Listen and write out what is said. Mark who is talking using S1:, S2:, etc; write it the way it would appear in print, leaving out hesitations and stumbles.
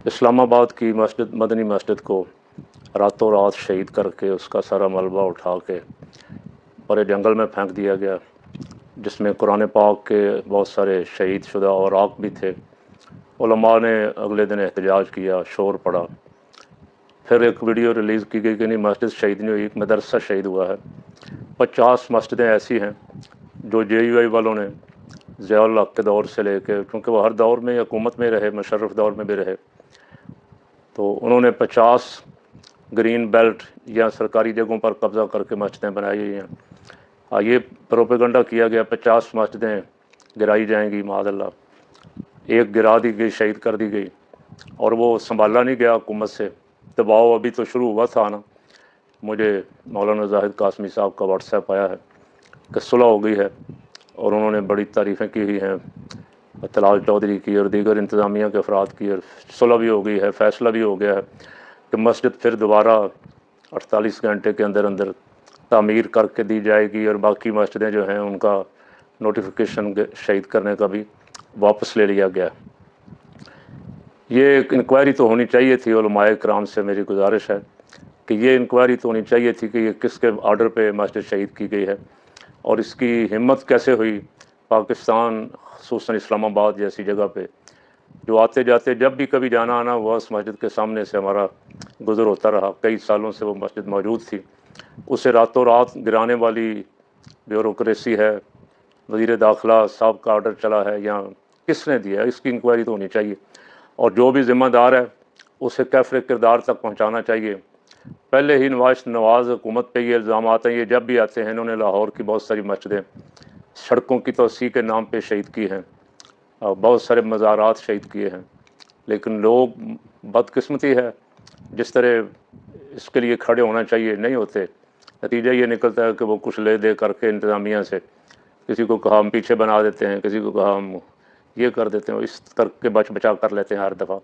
S1: इस्लामाबाद की मस्जिद मदनी मस्जिद को रातों रात शहीद करके उसका सारा मलबा उठा के बड़े जंगल में फेंक दिया गया, जिसमें कुरान पाक के बहुत सारे शहीद शुदा और आक भी थे। उलमा ने अगले दिन एहतजाज किया, शोर पड़ा। फिर एक वीडियो रिलीज़ की गई कि नहीं, मस्जिद शहीद नहीं हुई, एक मदरसा शहीद हुआ है। 50 मस्जिदें ऐसी हैं जो JUI वालों ने ज़ियाउल हक़ के दौर से लेके, क्योंकि वो हर दौर में हुकूमत में रहे, मुशर्रफ दौर में भी रहे, तो उन्होंने 50 ग्रीन बेल्ट या सरकारी जगहों पर कब्ज़ा करके मस्जिदें बनाई हुई हैं। ये प्रोपेगंडा किया गया 50 मस्जिदें गिराई जाएंगी, माअज़ल्लाह। एक गिरा दी गई, शहीद कर दी गई, और वो संभाला नहीं गया हुकूमत से। दबाव अभी तो शुरू हुआ था ना। मुझे मौलाना ज़ाहिद कासमी साहब का व्हाट्सएप आया है कि सुलह हो गई है, और उन्होंने बड़ी तारीफ़ें की हुई हैं तलाल चौधरी की और दीगर इंतज़ामिया के अफराद की, और सुलह भी हो गई है, फ़ैसला भी हो गया है कि मस्जिद फिर दोबारा 48 घंटे के अंदर अंदर तामीर करके दी जाएगी, और बाकी मस्जिदें जो हैं उनका नोटिफिकेशन शहीद करने का भी वापस ले लिया गया। ये एक इंक्वायरी तो होनी चाहिए थी। उलमाए किराम से मेरी गुजारिश है कि ये इंक्वायरी तो होनी चाहिए थी कि ये किसके आर्डर पे मस्जिद शहीद की गई है, और इसकी हिम्मत कैसे हुई पाकिस्तान, ख़ुसूसन इस्लामाबाद जैसी जगह पे, जो आते जाते जब भी कभी जाना आना हुआ उस मस्जिद के सामने से हमारा गुज़र होता रहा। कई सालों से वो मस्जिद मौजूद थी। उसे रातों रात गिराने वाली ब्यूरोक्रेसी है, वज़ीर दाखिला साहब का आर्डर चला है या किसने दिया, इसकी इंक्वायरी तो होनी चाहिए, और जो भी ज़िम्मेदार है उसे कैफ़रे किरदार तक पहुँचाना चाहिए। पहले ही नवाज़ हुकूमत पे ये इल्ज़ाम आते हैं, ये जब भी आते हैं, इन्होंने लाहौर की बहुत सारी मस्जिदें सड़कों की तोसी के नाम पे शहीद की हैं, बहुत सारे मज़ारात शहीद किए हैं, लेकिन लोग, बदकिस्मती है, जिस तरह इसके लिए खड़े होना चाहिए नहीं होते। नतीजा ये निकलता है कि वो कुछ ले दे करके इंतज़ामिया से, किसी को कहा हम पीछे बना देते हैं, किसी को कहा हम ये कर देते हैं, इस करके बचा कर लेते हैं हर दफ़ा।